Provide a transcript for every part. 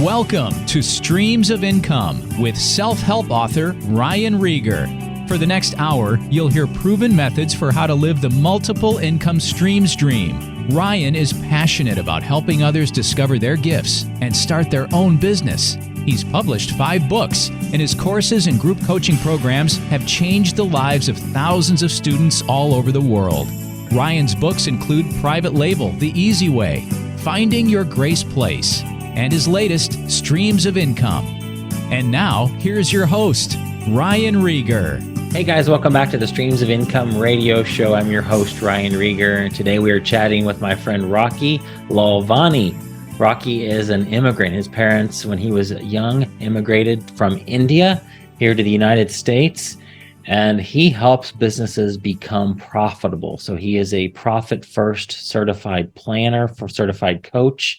Welcome to Streams of Income with self-help author Ryan Rieger. For the next hour, you'll hear proven methods for how to live the multiple income streams dream. Ryan is passionate about helping others discover their gifts and start their own business. He's published 5 books, and his courses and group coaching programs have changed the lives of thousands of students all over the world. Ryan's books include Private Label, The Easy Way, Finding Your Grace Place, and his latest, Streams of Income. And now, here's your host, Ryan Rieger. Hey guys, welcome back to the Streams of Income radio show. I'm your host, Ryan Rieger, and today we are chatting with my friend Rocky Lalvani. Rocky is an immigrant. His parents, when he was young, immigrated from India here to the United States, and he helps businesses become profitable. So he is a Profit First certified planner, for certified coach,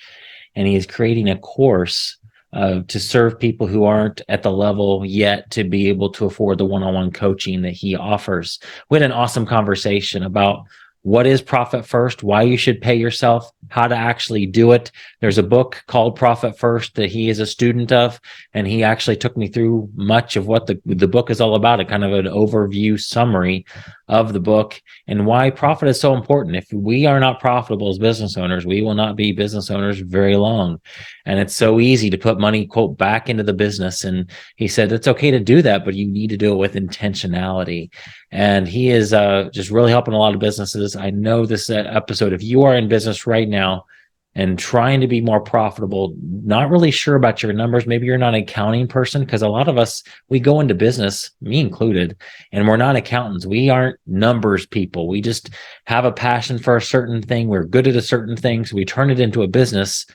and he is creating a course to serve people who aren't at the level yet to be able to afford the one-on-one coaching that he offers. We had an awesome conversation about what is Profit First, why you should pay yourself, how to actually do it. There's a book called Profit First that he is a student of, and he actually took me through much of what the book is all about, a kind of an overview summary of the book and why profit is so important. If we are not profitable as business owners, we will not be business owners very long. And it's so easy to put money, quote, back into the business. And he said, it's okay to do that, but you need to do it with intentionality. And he is just really helping a lot of businesses. I know this episode, if you are in business right now and trying to be more profitable, not really sure about your numbers, maybe you're not an accounting person, because a lot of us, we go into business, me included, and we're not accountants. We aren't numbers people. We just have a passion for a certain thing. We're good at a certain thing, so we turn it into a business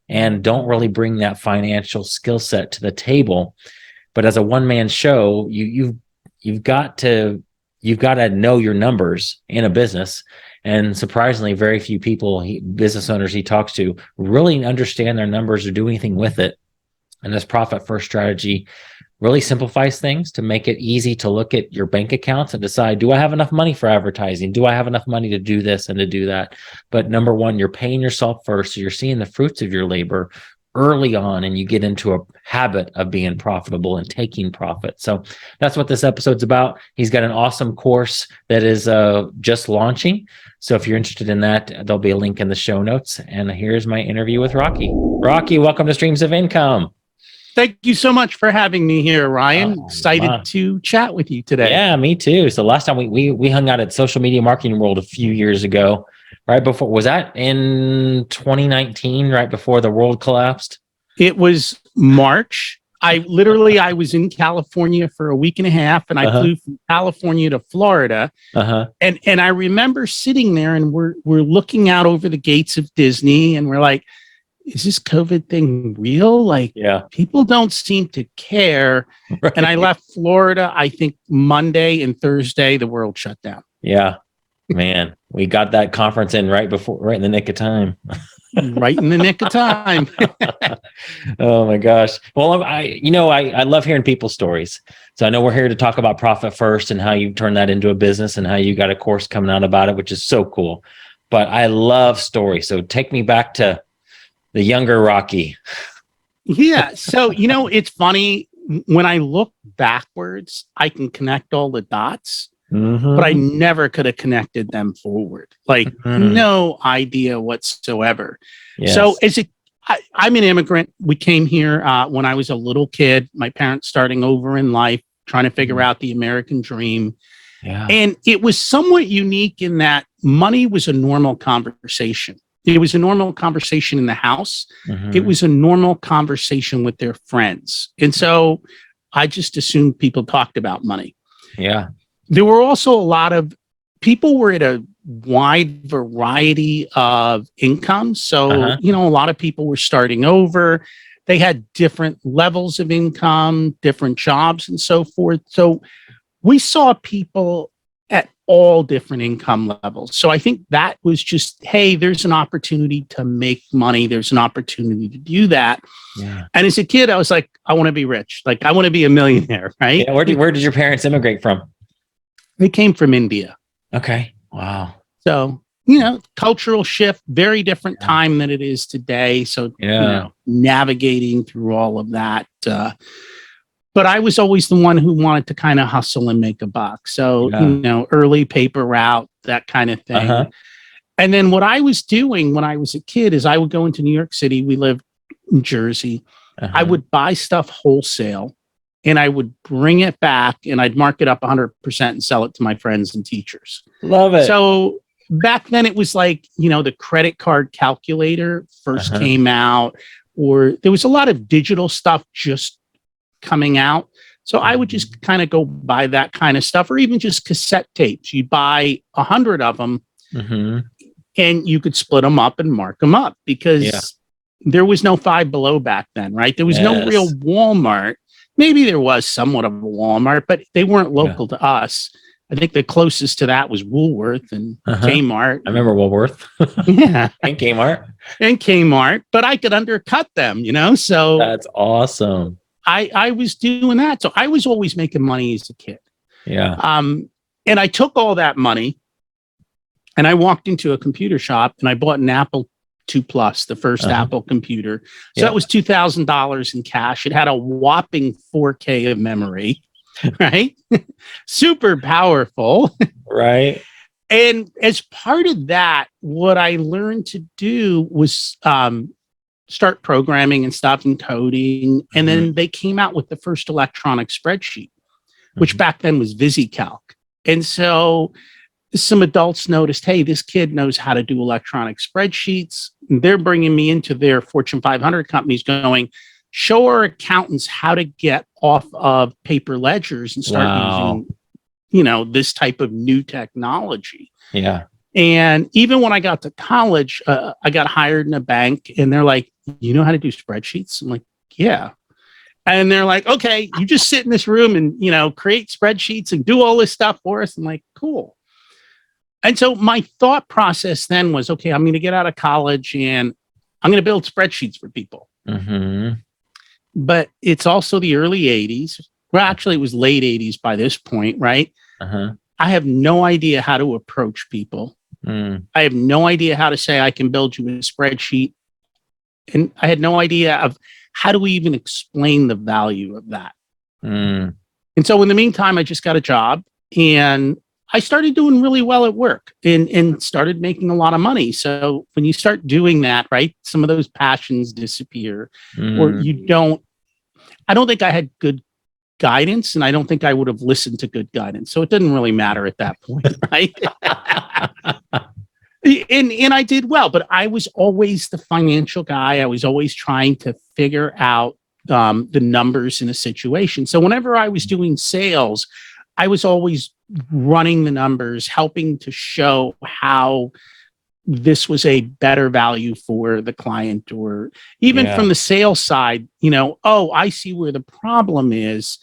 and don't really bring that financial skill set to the table. But as a one-man show, you've got to know your numbers in a business. And surprisingly, very few people, business owners he talks to, really understand their numbers or do anything with it. And this Profit First strategy really simplifies things to make it easy to look at your bank accounts and decide, do I have enough money for advertising? Do I have enough money to do this and to do that? But number one, you're paying yourself first. So you're seeing the fruits of your labor early on, and you get into a habit of being profitable and taking profit. So that's what this episode's about. He's got an awesome course that is just launching. So if you're interested in that, there'll be a link in the show notes. And here's my interview with Rocky. Rocky, welcome to Streams of Income. Thank you so much for having me here, Ryan. Excited to chat with you today. Yeah, me too. So last time we hung out at Social Media Marketing World a few years ago. Right before, was that in 2019, right before the world collapsed? It was March. I was in California for a week and a half, and I flew from California to Florida. And I remember sitting there, and we're looking out over the gates of Disney, and we're like, is this COVID thing real? Like, people don't seem to care. Right. And I left Florida, I think Monday, and Thursday, the world shut down. Yeah. Man, we got that conference in right in the nick of time. Right in the nick of time. Oh my gosh. Well, I love hearing people's stories. So I know we're here to talk about Profit First and how you turn that into a business and how you got a course coming out about it, which is so cool. But I love stories. So take me back to the younger Rocky. Yeah. So, it's funny when I look backwards, I can connect all the dots. But I never could have connected them forward. Like no idea whatsoever. Yes. So I'm an immigrant. We came here when I was a little kid, my parents starting over in life, trying to figure out the American dream. Yeah. And it was somewhat unique in that money was a normal conversation. It was a normal conversation in the house. It was a normal conversation with their friends. And so I just assumed people talked about money. Yeah. There were also a lot of people were at a wide variety of incomes. So, a lot of people were starting over. They had different levels of income, different jobs and so forth. So we saw people at all different income levels. So I think that was just, hey, there's an opportunity to make money. There's an opportunity to do that. Yeah. And as a kid, I was like, I want to be rich. Like, I want to be a millionaire, right? Yeah, where did your parents immigrate from? They came from India. Okay. Wow. So cultural shift, very different time than it is today. So, navigating through all of that. But I was always the one who wanted to kind of hustle and make a buck. So, early paper route, that kind of thing. Uh-huh. And then what I was doing when I was a kid is I would go into New York City. We lived in Jersey. Uh-huh. I would buy stuff wholesale and I would bring it back and I'd mark it up 100% and sell it to my friends and teachers. Love it. So back then it was like, the credit card calculator first came out, or there was a lot of digital stuff just coming out. So I would just kind of go buy that kind of stuff, or even just cassette tapes. You'd buy 100 of them and you could split them up and mark them up, because there was no Five Below back then, right? There was no real Walmart. Maybe there was somewhat of a Walmart, but they weren't local to us. I think the closest to that was Woolworth and Kmart. I remember Woolworth. And Kmart. And Kmart, but I could undercut them, so that's awesome. I was doing that. So I was always making money as a kid. Yeah. And I took all that money and I walked into a computer shop and I bought an Apple II Plus, the first Apple computer. So that was $2,000 in cash. It had a whopping 4K of memory, right? Super powerful. Right. And as part of that, what I learned to do was start programming and stuff and coding. And then they came out with the first electronic spreadsheet, which back then was VisiCalc. And so some adults noticed, hey, this kid knows how to do electronic spreadsheets. And they're bringing me into their Fortune 500 companies going, show our accountants how to get off of paper ledgers and start using, this type of new technology. Yeah. And even when I got to college, I got hired in a bank and they're like, you know how to do spreadsheets? I'm like, yeah. And they're like, okay, you just sit in this room and, create spreadsheets and do all this stuff for us. I'm like, cool. And so my thought process then was, okay, I'm going to get out of college and I'm going to build spreadsheets for people. But it's also the early 80s. Well, actually, it was late 80s by this point, right? I have no idea how to approach people. I have no idea how to say I can build you a spreadsheet. And I had no idea of how do we even explain the value of that. And so in the meantime, I just got a job and I started doing really well at work and started making a lot of money. So when you start doing that, right, some of those passions disappear or I don't think I had good guidance and I don't think I would have listened to good guidance. So it didn't really matter at that point, right? And I did well, but I was always the financial guy. I was always trying to figure out the numbers in a situation. So whenever I was doing sales, I was always running the numbers, helping to show how this was a better value for the client, or even from the sales side, I see where the problem is.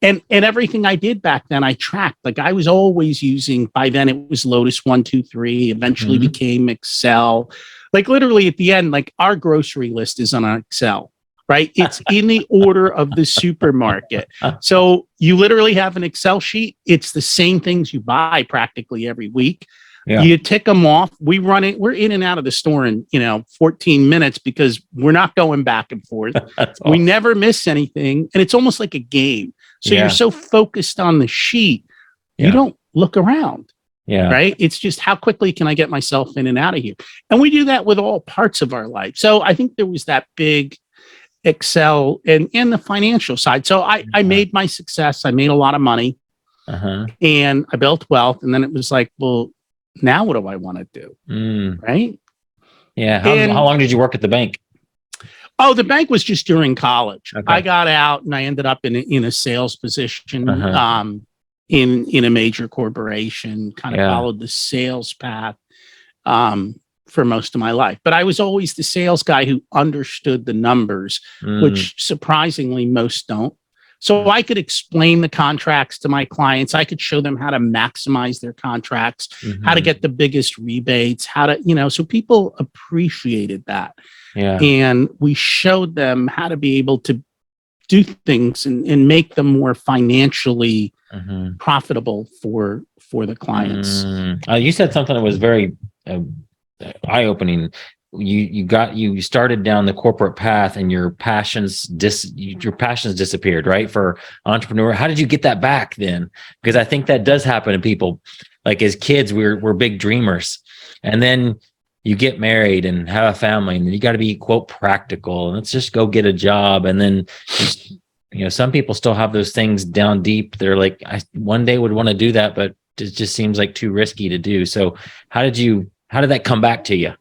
And everything I did back then, I tracked. Like I was always using, by then it was Lotus 1-2-3, eventually became Excel. Like literally at the end, like our grocery list is on Excel, right? It's in the order of the supermarket. So you literally have an Excel sheet. It's the same things you buy practically every week. Yeah. You tick them off. We run it. We're in and out of the store in, 14 minutes because we're not going back and forth. Awesome. We never miss anything. And it's almost like a game. So you're so focused on the sheet, you don't look around. Yeah. Right. It's just how quickly can I get myself in and out of here? And we do that with all parts of our life. So I think there was that big Excel and the financial side. So I made my success. I made a lot of money and I built wealth. And then it was like, well, now what do I want to do? Right. Yeah. How long did you work at the bank? Oh, the bank was just during college. Okay. I got out and I ended up in a sales position in a major corporation, kind of followed the sales path for most of my life. But I was always the sales guy who understood the numbers, which surprisingly most don't. So I could explain the contracts to my clients. I could show them how to maximize their contracts, how to get the biggest rebates, how to, so people appreciated that. Yeah. And we showed them how to be able to do things and make them more financially profitable for the clients. You said something that was very eye-opening. You started down the corporate path, and your passions disappeared, right? For entrepreneur, how did you get that back then? Because I think that does happen to people. Like as kids, we're big dreamers, and then you get married and have a family, and then you got to be, quote, practical, and let's just go get a job. And then some people still have those things down deep. They're like, I one day would want to do that, but it just seems like too risky to do. So how did that come back to you?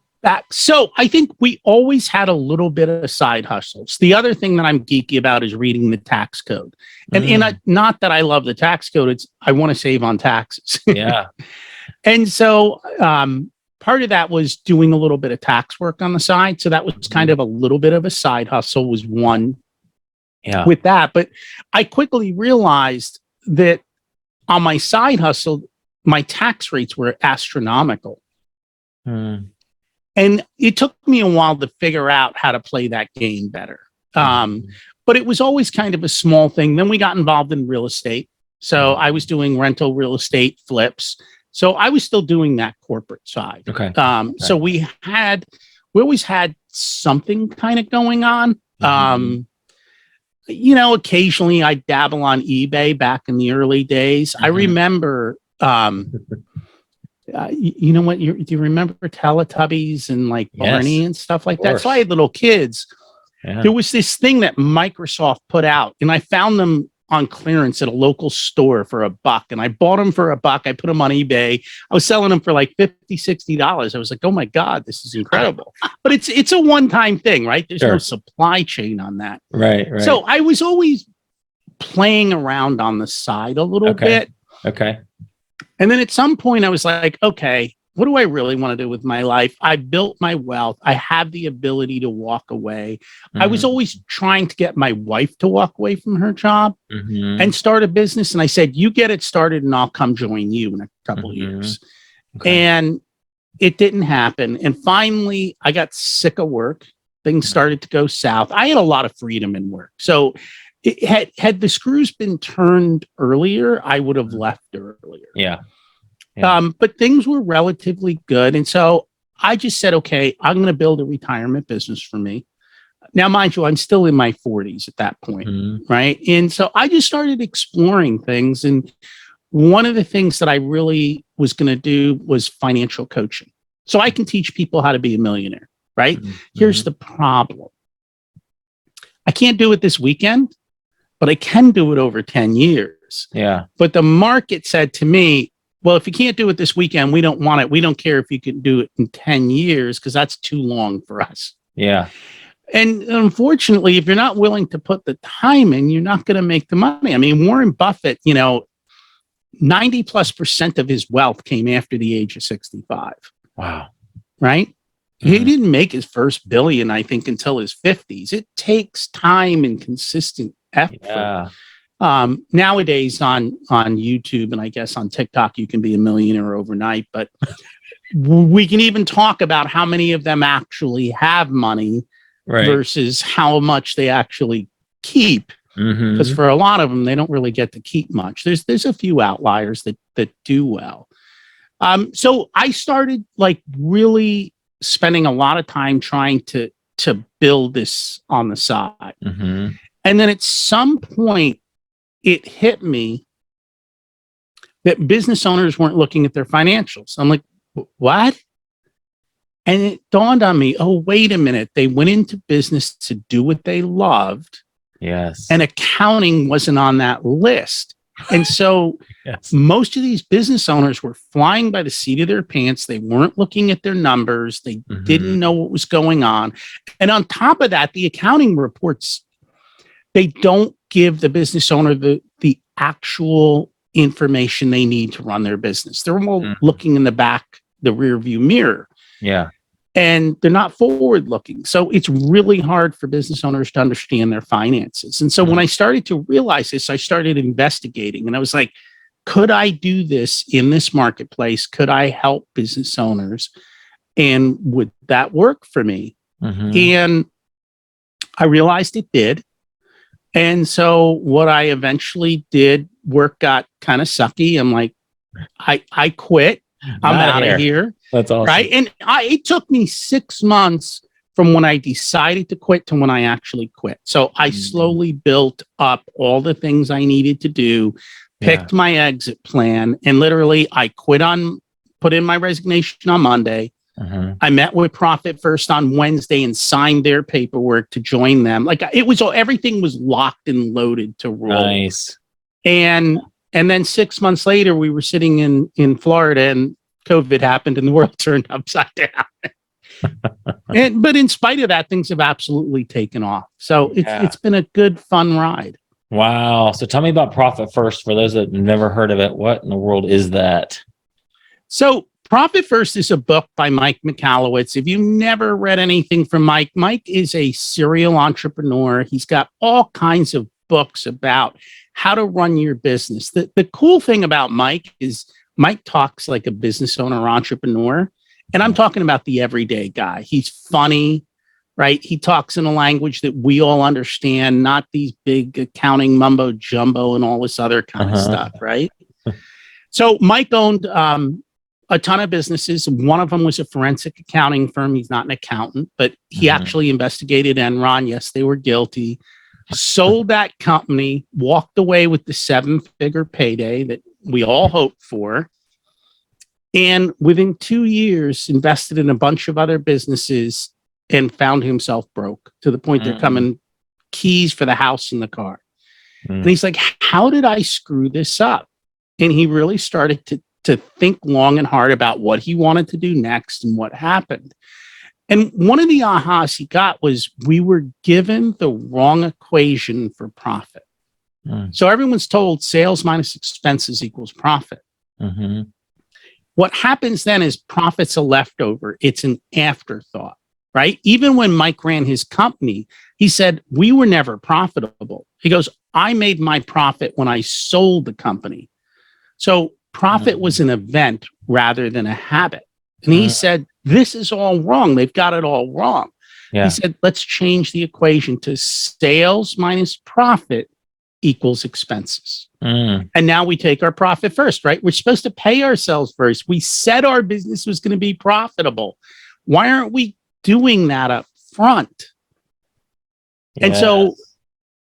So I think we always had a little bit of side hustles. The other thing that I'm geeky about is reading the tax code. And not that I love the tax code, it's I want to save on taxes. Yeah. And so part of that was doing a little bit of tax work on the side. So that was kind of a little bit of a side hustle was one with that. But I quickly realized that on my side hustle, my tax rates were astronomical. And it took me a while to figure out how to play that game better. But it was always kind of a small thing. Then we got involved in real estate. So I was doing rental real estate flips. So I was still doing that corporate side. Okay. So we always had something kind of going on. Occasionally I dabble on eBay back in the early days. I remember, you know what? Do you remember Teletubbies and like Barney and stuff like that? So I had little kids. Yeah. There was this thing that Microsoft put out, and I found them on clearance at a local store for $1, and I bought them for $1. I put them on eBay. I was selling them for like $50, $60. I was like, oh my God, this is incredible. But it's a one-time thing, right? There's no supply chain on that. Right. So I was always playing around on the side a little bit. Okay. And then at some point I was like, okay, what do I really want to do with my life? I built my wealth. I have the ability to walk away. I was always trying to get my wife to walk away from her job and start a business. And I said, you get it started and I'll come join you in a couple of years. Okay. And it didn't happen. And finally I got sick of work. Things started to go south. I had a lot of freedom in work. So it had the screws been turned earlier, I would have left earlier. Yeah. But things were relatively good. And so I just said, okay, I'm going to build a retirement business for me. Now, mind you, I'm still in my 40s at that point, right? And so I just started exploring things. And one of the things that I really was going to do was financial coaching. So I can teach people how to be a millionaire, right? Here's the problem. I can't do it this weekend, but I can do it over 10 years. Yeah. But the market said to me, well, if you can't do it this weekend, we don't want it. We don't care if you can do it in 10 years because that's too long for us. Yeah. And unfortunately, if you're not willing to put the time in, you're not going to make the money. I mean, Warren Buffett, 90+% of his wealth came after the age of 65. Wow. Right? He didn't make his first billion, I think, until his 50s. It takes time and consistent effort. Yeah. Nowadays on YouTube and I guess on TikTok, you can be a millionaire overnight, but we can even talk about how many of them actually have money versus how much they actually keep. Because for a lot of them, they don't really get to keep much. There's a few outliers that do well. So I started like really spending a lot of time trying to build this on the side. And then at some point, it hit me that business owners weren't looking at their financials. I'm like, what? And it dawned on me, oh, wait a minute. They went into business to do what they loved. Yes. And accounting wasn't on that list. And so most of these business owners were flying by the seat of their pants. They weren't looking at their numbers. They didn't know what was going on. And on top of that, the accounting reports, they don't give the business owner the actual information they need to run their business. They're all looking in the rear view mirror. Yeah. And they're not forward looking. So it's really hard for business owners to understand their finances. And so when I started to realize this, I started investigating and I was like, could I do this in this marketplace? Could I help business owners? And would that work for me? And I realized it did. And so what I eventually did, work got kind of sucky. I'm like, I quit. I'm out of here. That's awesome. Right. And it took me 6 months from when I decided to quit to when I actually quit. So I slowly built up all the things I needed to do, picked my exit plan, and literally I put in my resignation on Monday. I met with Profit First on Wednesday and signed their paperwork to join them. Like everything was locked and loaded to roll. Nice. And then 6 months later, we were sitting in Florida and COVID happened and the world turned upside down. But in spite of that, things have absolutely taken off. So it's been a good, fun ride. Wow. So tell me about Profit First. For those that have never heard of it, what in the world is that? So Profit First is a book by Mike Michalowicz. If you've never read anything from Mike is a serial entrepreneur. He's got all kinds of books about how to run your business. The cool thing about Mike is Mike talks like a business owner entrepreneur. And I'm talking about the everyday guy. He's funny, right? He talks in a language that we all understand, not these big accounting mumbo jumbo and all this other kind of stuff, right? So Mike owned a ton of businesses. One of them was a forensic accounting firm. He's not an accountant, but he actually investigated Enron. Yes, they were guilty. Sold that company, walked away with the 7-figure payday that we all hoped for. And within 2 years, invested in a bunch of other businesses and found himself broke to the point they're coming keys for the house and the car. And he's like, how did I screw this up? And he really started to think long and hard about what he wanted to do next and what happened. And one of the ahas he got was we were given the wrong equation for profit. So everyone's told sales minus expenses equals profit. What happens then is profit's a leftover. It's an afterthought, right? Even when Mike ran his company, he said, we were never profitable. He goes, I made my profit when I sold the company. So profit was an event rather than a habit. And he said, this is all wrong. They've got it all wrong. He said, let's change the equation to sales minus profit equals expenses. And now we take our profit first, right? We're supposed to pay ourselves first. We said our business was going to be profitable. Why aren't we doing that up front? And so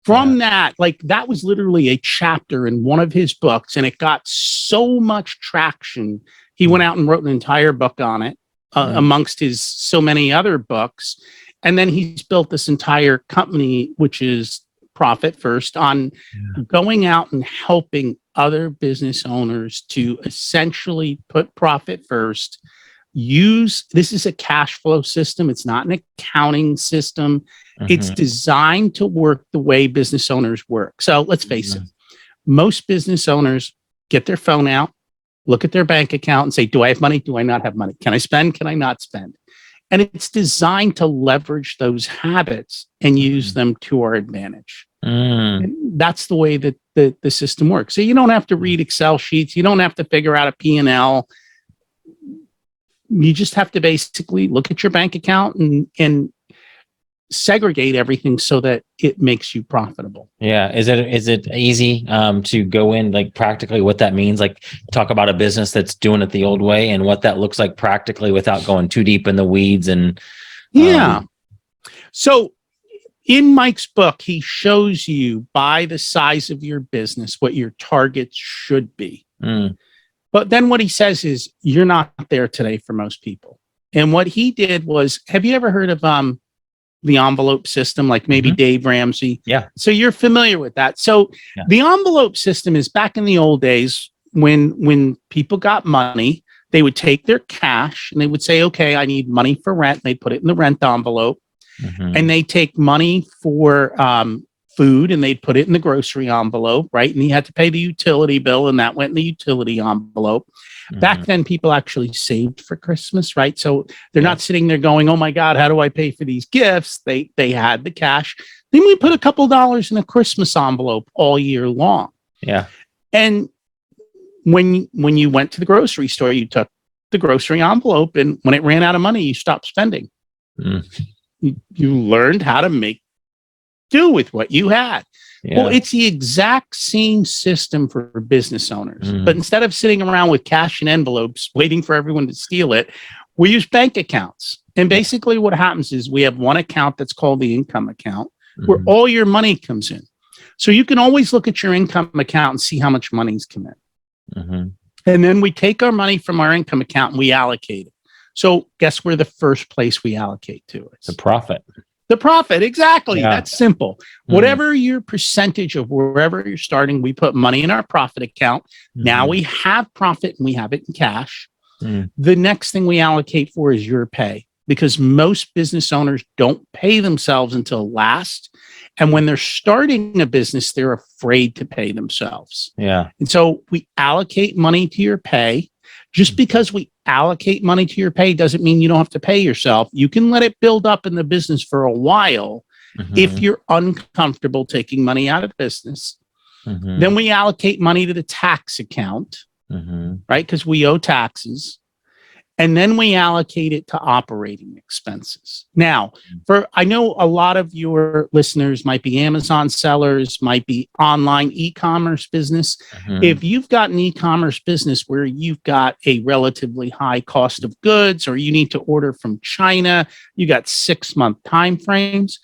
from that, like that was literally a chapter in one of his books, and it got so much traction. He went out and wrote an entire book on it amongst his so many other books. And then he's built this entire company, which is Profit First, on going out and helping other business owners to essentially put profit first. This is a cash flow system. It's not an accounting system. It's designed to work the way business owners work. So let's face it, most business owners get their phone out, look at their bank account and say, do I have money? Do I not have money? Can I spend? Can I not spend? And it's designed to leverage those habits and use them to our advantage. And that's the way that the system works. So you don't have to read Excel sheets. You don't have to figure out a P&L. You just have to basically look at your bank account and segregate everything so that it makes you profitable. Yeah. Is it easy to go in like practically what that means? Like talk about a business that's doing it the old way and what that looks like practically without going too deep in the weeds and So in Mike's book, he shows you by the size of your business what your targets should be. But then what he says is you're not there today for most people. And what he did was, have you ever heard of the envelope system, like maybe Dave Ramsey? Yeah. So you're familiar with that. So the envelope system is back in the old days when people got money, they would take their cash and they would say, okay, I need money for rent. And they'd put it in the rent envelope. And they take money for food and they'd put it in the grocery envelope, right? And you had to pay the utility bill and that went in the utility envelope. Back then, people actually saved for Christmas, right? So they're not sitting there going, oh my God, how do I pay for these gifts? They had the cash. Then we put a couple dollars in a Christmas envelope all year long. Yeah. And when you went to the grocery store, you took the grocery envelope, and when it ran out of money, you stopped spending. You learned how to make do with what you had. Yeah. Well, it's the exact same system for business owners. But instead of sitting around with cash and envelopes waiting for everyone to steal it, we use bank accounts. And basically what happens is we have one account that's called the income account where all your money comes in. So you can always look at your income account and see how much money's come in. And then we take our money from our income account and we allocate it. So guess where the first place we allocate to? It's the profit. The profit, exactly. Yeah. That's simple. Whatever your percentage of wherever you're starting, we put money in our profit account. Now we have profit and we have it in cash. The next thing we allocate for is your pay, because most business owners don't pay themselves until last. And when they're starting a business, they're afraid to pay themselves. Yeah. And so we allocate money to your pay. Just because we allocate money to your pay doesn't mean you don't have to pay yourself. You can let it build up in the business for a while if you're uncomfortable taking money out of the business. Then we allocate money to the tax account, right? Because we owe taxes. And then we allocate it to operating expenses. Now, I know a lot of your listeners might be Amazon sellers, might be online e-commerce business. If you've got an e-commerce business where you've got a relatively high cost of goods, or you need to order from China, you got 6-month time frames,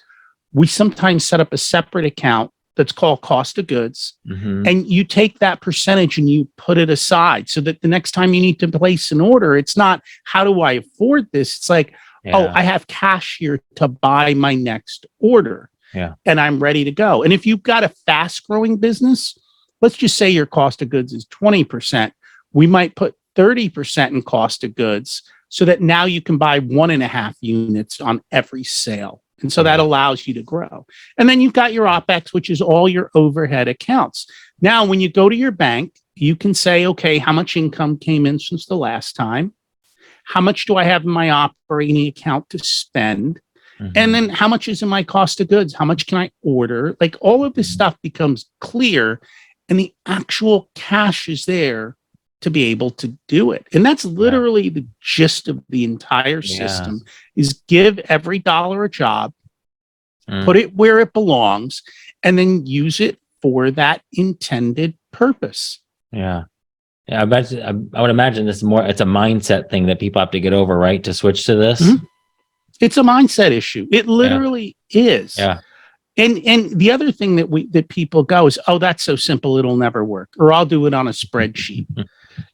we sometimes set up a separate account that's called cost of goods. And you take that percentage and you put it aside so that the next time you need to place an order, it's not, how do I afford this? It's like, oh, I have cash here to buy my next order. And I'm ready to go. And if you've got a fast growing business, let's just say your cost of goods is 20%. We might put 30% in cost of goods so that now you can buy 1.5 units on every sale. And so that allows you to grow. And then you've got your OPEX, which is all your overhead accounts. Now, when you go to your bank, you can say, okay, how much income came in since the last time? How much do I have in my operating account to spend? And then how much is in my cost of goods? How much can I order? Like all of this stuff becomes clear and the actual cash is there to be able to do it. And that's literally the gist of the entire system is give every dollar a job, put it where it belongs, and then use it for that intended purpose. I would imagine this it's a mindset thing that people have to get over, right? To switch to this. It's a mindset issue. It literally is. And the other thing that people go is, oh, that's so simple, it'll never work. Or I'll do it on a spreadsheet.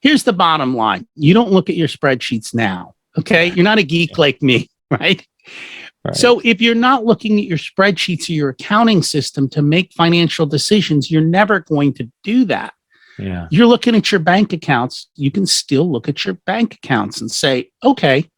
Here's the bottom line. You don't look at your spreadsheets now. Okay. You're not a geek like me, right? So if you're not looking at your spreadsheets or your accounting system to make financial decisions, you're never going to do that. You're looking at your bank accounts. You can still look at your bank accounts and say, okay,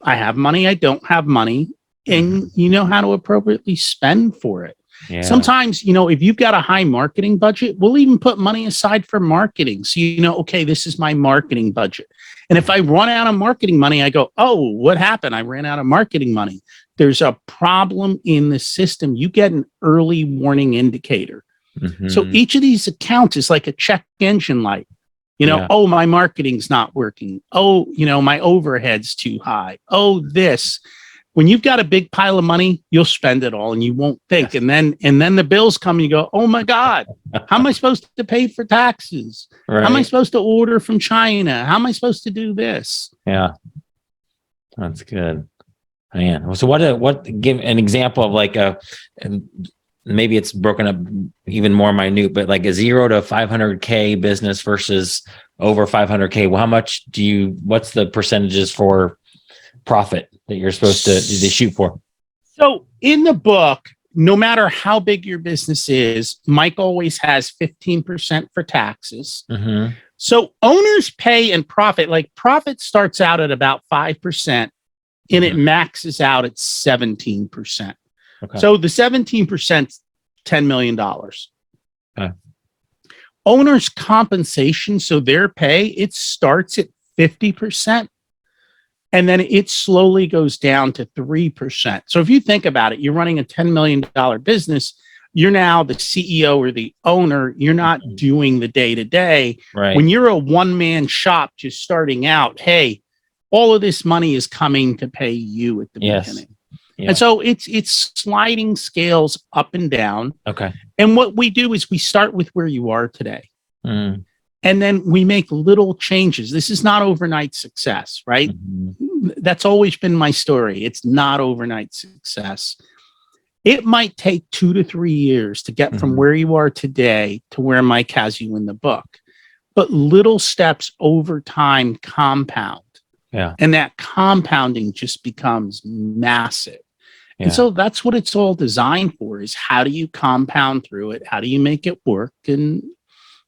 I have money, I don't have money, and you know how to appropriately spend for it. Sometimes, if you've got a high marketing budget, we'll even put money aside for marketing. So, okay, this is my marketing budget. And if I run out of marketing money, I go, oh, what happened? I ran out of marketing money. There's a problem in the system. You get an early warning indicator. So each of these accounts is like a check engine light. Oh, my marketing's not working. Oh, my overhead's too high. Oh, this. When you've got a big pile of money, you'll spend it all and you won't think. And then the bills come and you go, oh my God, how am I supposed to pay for taxes? How am I supposed to order from China? How am I supposed to do this? That's good. Man. So what give an example of like maybe it's broken up even more minute, but like a 0 to 500K business versus over 500K. Well, how much what's the percentages for profit that you're supposed to shoot for? So in the book, no matter how big your business is, Mike always has 15% for taxes. So owners pay and profit, like profit starts out at about 5% and it maxes out at 17%. So the 17%, $10 million. Owners' compensation, so their pay, it starts at 50%. And then it slowly goes down to 3%. So if you think about it, you're running a $10 million business. You're now the CEO or the owner. You're not doing the day-to-day. When you're a one-man shop just starting out, hey, all of this money is coming to pay you at the beginning. And so it's sliding scales up and down. Okay. And what we do is we start with where you are today. Mm. And then we make little changes. This is not overnight success, right? Mm-hmm. That's always been my story. It's not overnight success. It might take 2 to 3 years to get from where you are today to where Mike has you in the book. But little steps over time compound. Yeah. And that compounding just becomes massive. Yeah. And so that's what it's all designed for, is how do you compound through it? How do you make it work? And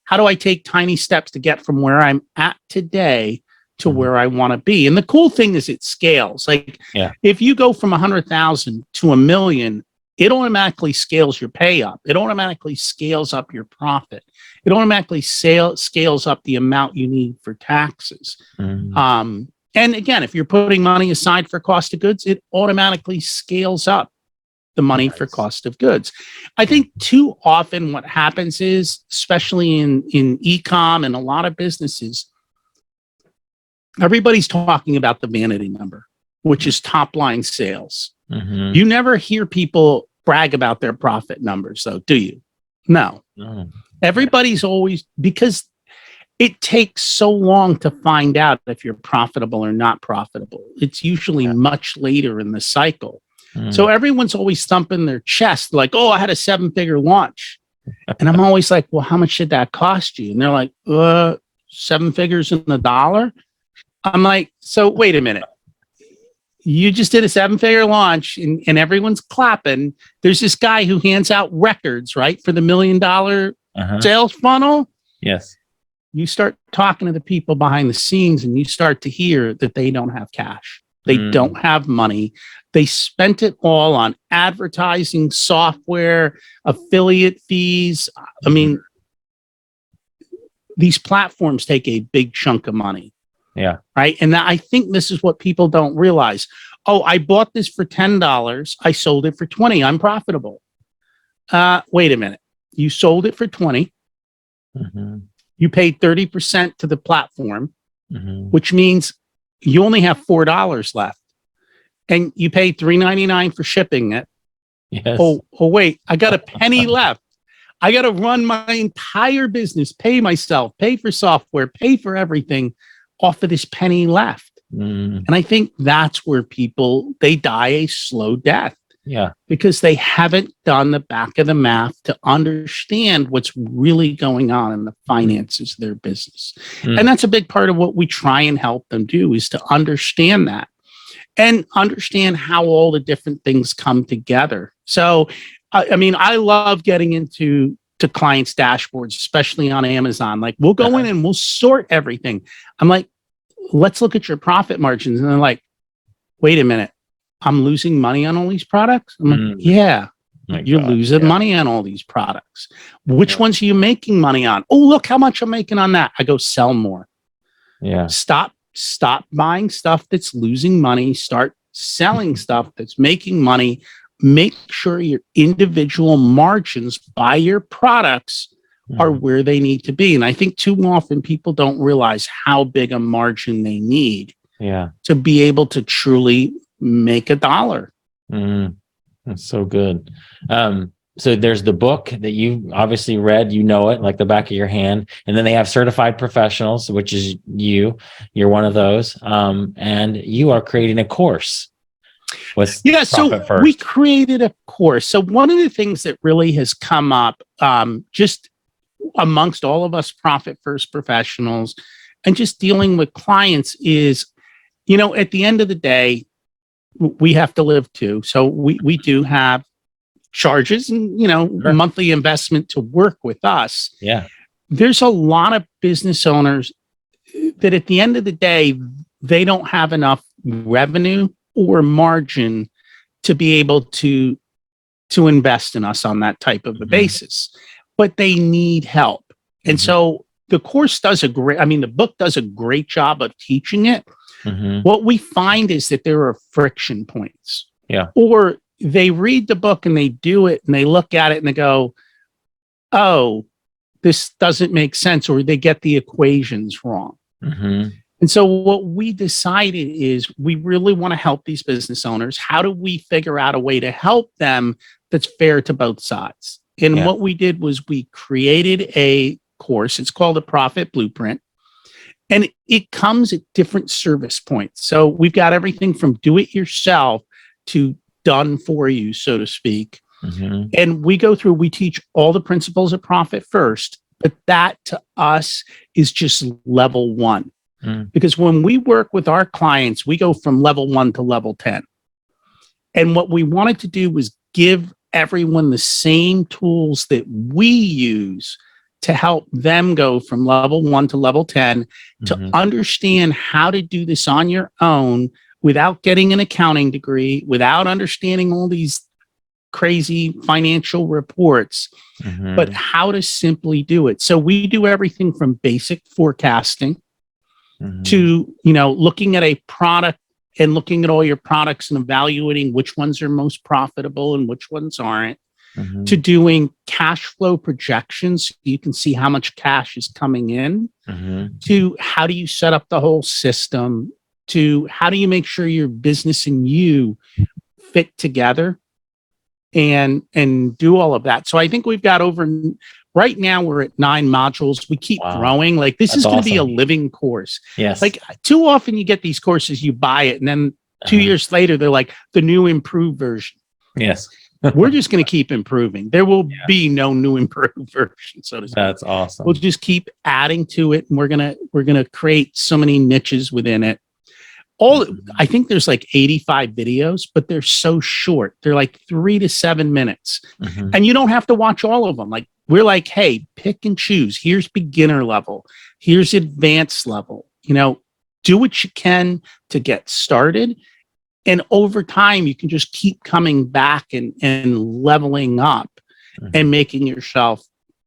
how do I take tiny steps to get from where I'm at today to where I want to be? And the cool thing is it scales. Like if you go from 100,000 to 1 million, it automatically scales your pay up. It automatically scales up your profit. It automatically scales up the amount you need for taxes. Mm-hmm. And again, if you're putting money aside for cost of goods, it automatically scales up the money for cost of goods. I think too often what happens is, especially in e-com and a lot of businesses, everybody's talking about the vanity number, which is top line sales. Mm-hmm. You never hear people brag about their profit numbers, though, do you? No. Everybody's always, because it takes so long to find out if you're profitable or not profitable. It's usually much later in the cycle. So everyone's always thumping their chest like, oh, I had a 7-figure launch. And I'm always like, well, how much did that cost you? And they're like, 7 figures in the dollar. I'm like, so wait a minute. You just did a 7-figure launch and everyone's clapping. There's this guy who hands out records, right? For the $1 million sales funnel. Yes. You start talking to the people behind the scenes and you start to hear that they don't have cash. They don't have money. They spent it all on advertising, software, affiliate fees. I mean, these platforms take a big chunk of money. Yeah. Right. And I think this is what people don't realize. Oh, I bought this for $10. I sold it for 20. I'm profitable. Wait a minute. You sold it for 20. Mm-hmm. You paid 30% to the platform, which means you only have $4 left. And you paid $3.99 for shipping it. Yes. Oh, wait, I got a penny left. I got to run my entire business, pay myself, pay for software, pay for everything off of this penny left. And I think that's where people, they die a slow death. Yeah. Because they haven't done the back of the math to understand what's really going on in the finances of their business. And that's a big part of what we try and help them do, is to understand that and understand how all the different things come together. So, I mean, I love getting into clients' dashboards, especially on Amazon. Like we'll go in and we'll sort everything. I'm like, let's look at your profit margins. And they're like, wait a minute. I'm losing money on all these products? I'm like, yeah, you're losing money on all these products. Which ones are you making money on? Oh, look how much I'm making on that. I go, sell more. Yeah. Stop buying stuff that's losing money. Start selling stuff that's making money. Make sure your individual margins by your products are where they need to be. And I think too often people don't realize how big a margin they need to be able to truly make $1. That's so good. So there's the book that you obviously read, you know it like the back of your hand. And then they have certified professionals, which is you're one of those. And you are creating a course with so First. We created a course. So one of the things that really has come up just amongst all of us Profit First professionals and just dealing with clients is, at the end of the day, we have to live too. So we do have charges and, monthly investment to work with us. Yeah. There's a lot of business owners that at the end of the day, they don't have enough revenue or margin to be able to invest in us on that type of a basis, but they need help. And so the course the book does a great job of teaching it. What we find is that there are friction points. Yeah. Or they read the book and they do it and they look at it and they go, oh, this doesn't make sense, or they get the equations wrong. And so what we decided is we really want to help these business owners. How do we figure out a way to help them that's fair to both sides? And what we did was we created a course. It's called the Profit Blueprint. And it comes at different service points. So we've got everything from do it yourself to done for you, so to speak. Mm-hmm. And we go through, we teach all the principles of profit first, but that to us is just level one. Because when we work with our clients, we go from level 1 to level 10. And what we wanted to do was give everyone the same tools that we use to help them go from level 1 to level 10 to understand how to do this on your own without getting an accounting degree, without understanding all these crazy financial reports, but how to simply do it. So we do everything from basic forecasting to, looking at a product and looking at all your products and evaluating which ones are most profitable and which ones aren't, to doing cash flow projections so you can see how much cash is coming in, to how do you set up the whole system, to how do you make sure your business and you fit together and do all of that. So I think we've got right now we're at 9 modules. We keep growing. Like this is going to be a living course. Yes. Like too often you get these courses, you buy it, and then 2 years later, they're like the new improved version. Yes. We're just going to keep improving. There will be no new improved version, so to speak. That's awesome. We'll just keep adding to it, and we're gonna create so many niches within it. I think there's like 85 videos, but they're so short. They're like 3 to 7 minutes, and you don't have to watch all of them. Like we're like, hey, pick and choose. Here's beginner level. Here's advanced level. Do what you can to get started. And over time, you can just keep coming back and leveling up and making yourself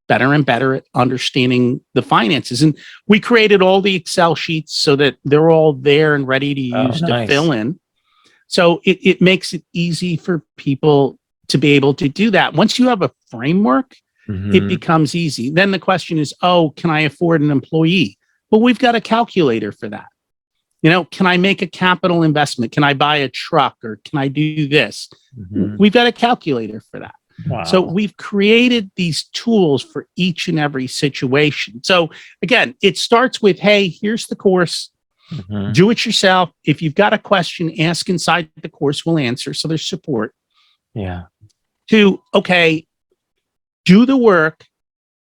better and better at understanding the finances. And we created all the Excel sheets so that they're all there and ready to use to fill in. So it makes it easy for people to be able to do that. Once you have a framework, it becomes easy. Then the question is, can I afford an employee? Well, we've got a calculator for that. Can I make a capital investment? Can I buy a truck, or can I do this? We've got a calculator for that. Wow. So we've created these tools for each and every situation. So again, it starts with, hey, here's the course. Do it yourself. If you've got a question, ask inside the course, we'll answer. So there's support. Yeah. To, okay, do the work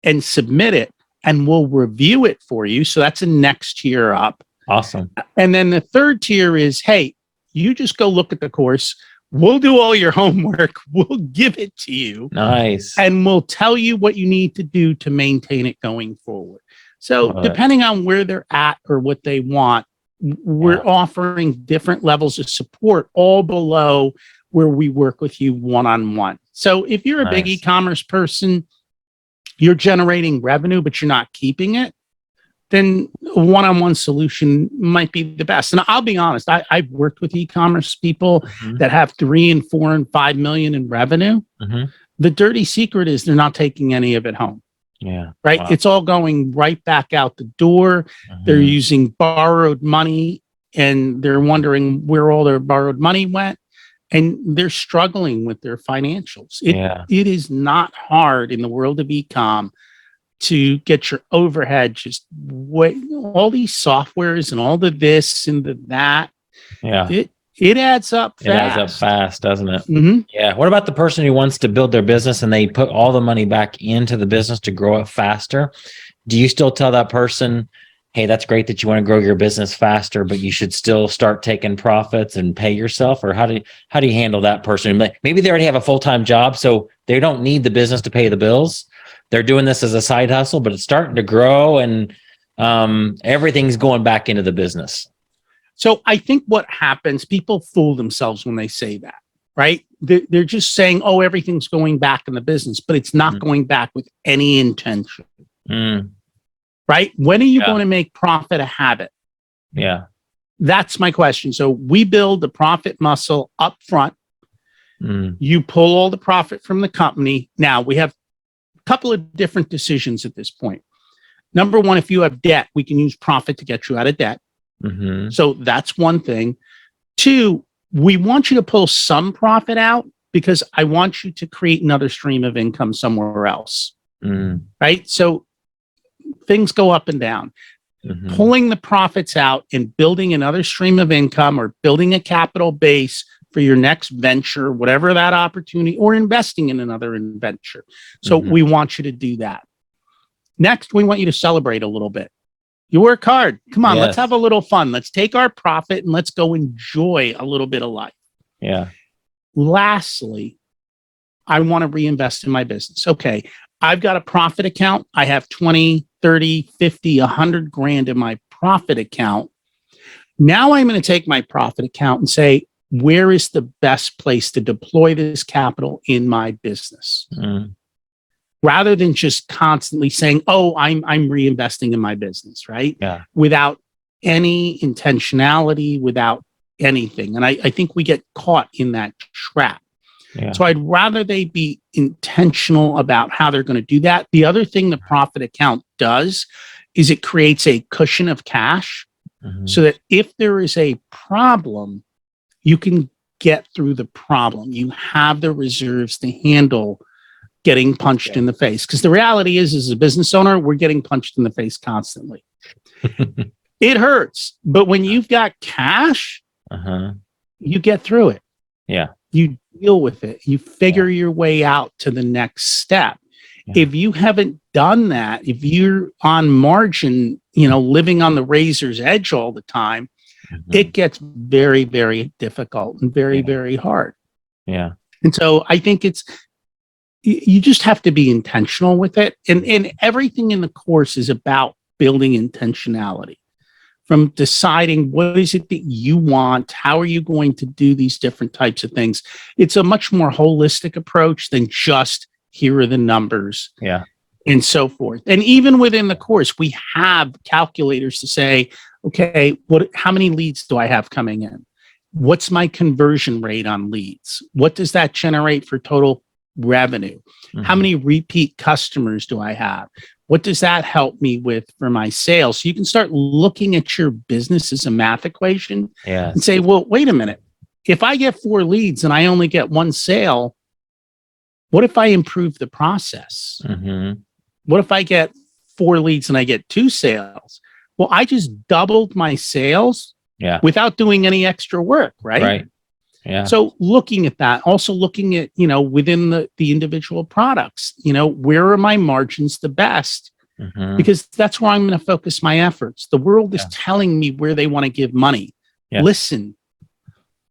and submit it, and we'll review it for you. So that's a next tier up. Awesome. And then the third tier is, hey, you just go look at the course. We'll do all your homework. We'll give it to you. Nice. And we'll tell you what you need to do to maintain it going forward. So depending on where they're at or what they want, we're offering different levels of support all below where we work with you one-on-one. So if you're a big e-commerce person, you're generating revenue, but you're not keeping it, then a one-on-one solution might be the best. And I'll be honest, I've worked with e-commerce people that have 3 and 4 and 5 million in revenue. The dirty secret is they're not taking any of it home. Yeah. Right. Wow. It's all going right back out the door. They're using borrowed money, and they're wondering where all their borrowed money went. And they're struggling with their financials. It is not hard in the world of e-com to get your overhead just all these softwares and all the this and the that. Yeah. It adds up fast. It adds up fast, doesn't it? Yeah. What about the person who wants to build their business and they put all the money back into the business to grow it faster? Do you still tell that person, hey, that's great that you want to grow your business faster, but you should still start taking profits and pay yourself? Or how do you handle that person? Maybe they already have a full-time job, so they don't need the business to pay the bills. They're doing this as a side hustle, but it's starting to grow, and everything's going back into the business. So I think what happens, people fool themselves when they say that, right? They're just saying, everything's going back in the business, but it's not going back with any intention. Right? When are you going to make profit a habit? Yeah. That's my question. So we build the profit muscle up front. You pull all the profit from the company. Now we have a couple of different decisions at this point. Number one, if you have debt, we can use profit to get you out of debt. Mm-hmm. So that's one thing. Two, we want you to pull some profit out because I want you to create another stream of income somewhere else. Right? So things go up and down. Mm-hmm. Pulling the profits out and building another stream of income or building a capital base for your next venture, whatever that opportunity, or investing in another venture. So we want you to do that. Next, we want you to celebrate a little bit. You work hard. Come on, let's have a little fun. Let's take our profit and let's go enjoy a little bit of life. Yeah. Lastly, I want to reinvest in my business. Okay, I've got a profit account. I have 20, 30, 50, 100 grand in my profit account. Now I'm going to take my profit account and say, where is the best place to deploy this capital in my business? Rather than just constantly saying, oh, I'm reinvesting in my business, right? Yeah. Without any intentionality, without anything. And I think we get caught in that trap. Yeah. So I'd rather they be intentional about how they're going to do that. The other thing the profit account does is it creates a cushion of cash so that if there is a problem, you can get through the problem. You have the reserves to handle getting punched in the face. Because the reality is, as a business owner, we're getting punched in the face constantly. It hurts. But when you've got cash, you get through it. Yeah. You deal with it. You figure your way out to the next step. Yeah. If you haven't done that, if you're on margin, living on the razor's edge all the time, it gets very, very difficult and very, very hard. Yeah. And so I think you just have to be intentional with it. And everything in the course is about building intentionality. From deciding what is it that you want, how are you going to do these different types of things. It's a much more holistic approach than just here are the numbers. Yeah. And so forth. And even within the course, we have calculators to say, okay, how many leads do I have coming in? What's my conversion rate on leads? What does that generate for total revenue? How many repeat customers do I have? What does that help me with for my sales? So you can start looking at your business as a math equation and say, well, wait a minute. If I get 4 leads and I only get 1 sale, what if I improve the process? What if I get 4 leads and I get 2 sales? Well, I just doubled my sales without doing any extra work, right? Right. Yeah. So looking at that, also looking at, within the individual products, where are my margins the best? Because that's where I'm going to focus my efforts. The world is telling me where they want to give money. Listen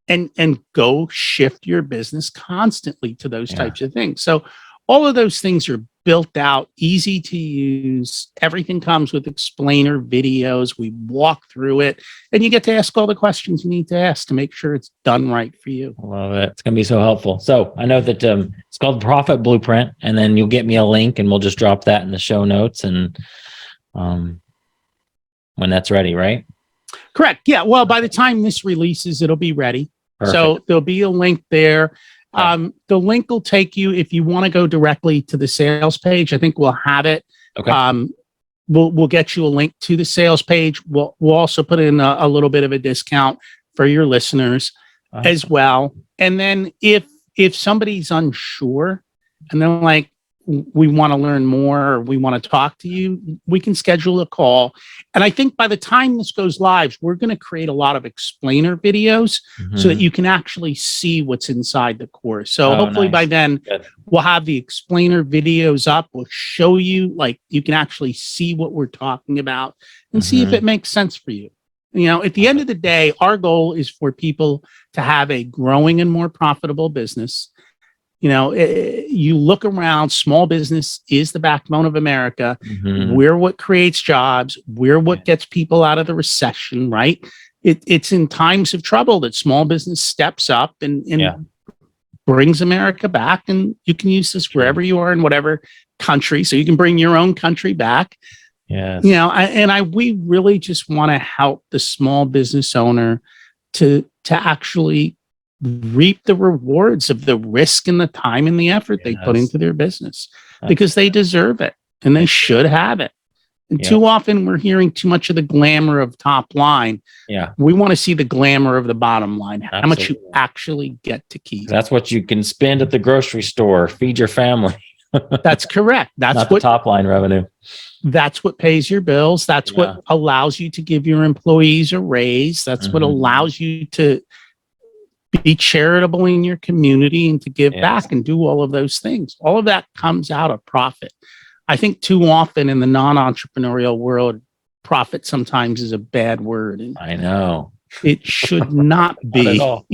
and go shift your business constantly to those types of things. So all of those things are built out, easy to use. Everything comes with explainer videos. We walk through it and you get to ask all the questions you need to ask to make sure it's done right for you. I love it. It's going to be so helpful. So I know that it's called Profit Blueprint, and then you'll get me a link and we'll just drop that in the show notes. And when that's ready, right? Correct. Yeah. Well, by the time this releases, it'll be ready. Perfect. So there'll be a link there. The link will take you, if you want to go directly to the sales page, I think we'll have it. Okay. We'll get you a link to the sales page. We'll also put in a little bit of a discount for your listeners as well. And then if somebody's unsure and they're like, we want to learn more, or we want to talk to you, we can schedule a call. And I think by the time this goes live, we're going to create a lot of explainer videos so that you can actually see what's inside the course. So hopefully by then we'll have the explainer videos up. We'll show you, you can actually see what we're talking about and see if it makes sense for you. At the end of the day, our goal is for people to have a growing and more profitable business. You look around, small business is the backbone of America. We're what creates jobs. We're what gets people out of the recession, right? It's in times of trouble that small business steps up and brings America back. And you can use this wherever you are in whatever country. So you can bring your own country back. Yes. We really just want to help the small business owner to actually reap the rewards of the risk and the time and the effort they put into their business, because they deserve it and they should have it. And too often we're hearing too much of the glamour of top line. Yeah. We want to see the glamour of the bottom line, how Absolutely. much you actually get to keep. That's what you can spend at the grocery store, feed your family. That's correct. That's Not what the top line revenue. That's what pays your bills. That's what allows you to give your employees a raise. That's what allows you to be charitable in your community and to give back and do all of those things. All of that comes out of profit. I think too often in the non-entrepreneurial world, profit sometimes is a bad word. And I know. it should not be. Not at all.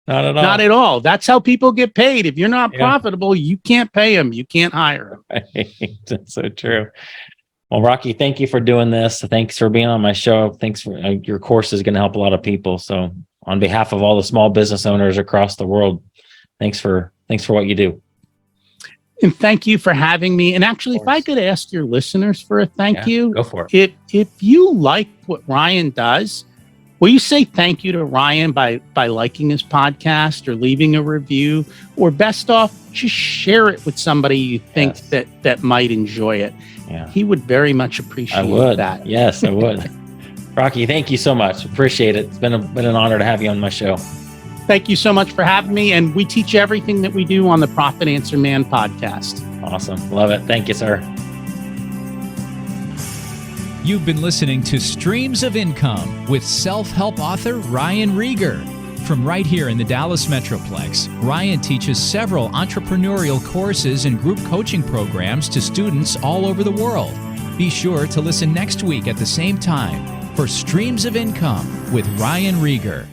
Not at all. Not at all. That's how people get paid. If you're not profitable, you can't pay them. You can't hire them. Right. That's so true. Well, Rocky, thank you for doing this. Thanks for being on my show. Thanks for your course is going to help a lot of people. So on behalf of all the small business owners across the world, thanks for what you do. And thank you for having me. And actually, if I could ask your listeners for a thank you. Go for it. If you like what Ryan does, will you say thank you to Ryan by liking his podcast or leaving a review, or best off, just share it with somebody you think that might enjoy it. Yeah. He would very much appreciate that. Yes, I would. Rocky, thank you so much. Appreciate it. It's been an honor to have you on my show. Thank you so much for having me. And we teach everything that we do on the Profit Answer Man podcast. Awesome. Love it. Thank you, sir. You've been listening to Streams of Income with self-help author Ryan Rieger. From right here in the Dallas Metroplex, Ryan teaches several entrepreneurial courses and group coaching programs to students all over the world. Be sure to listen next week at the same time for Streams of Income with Ryan Rieger.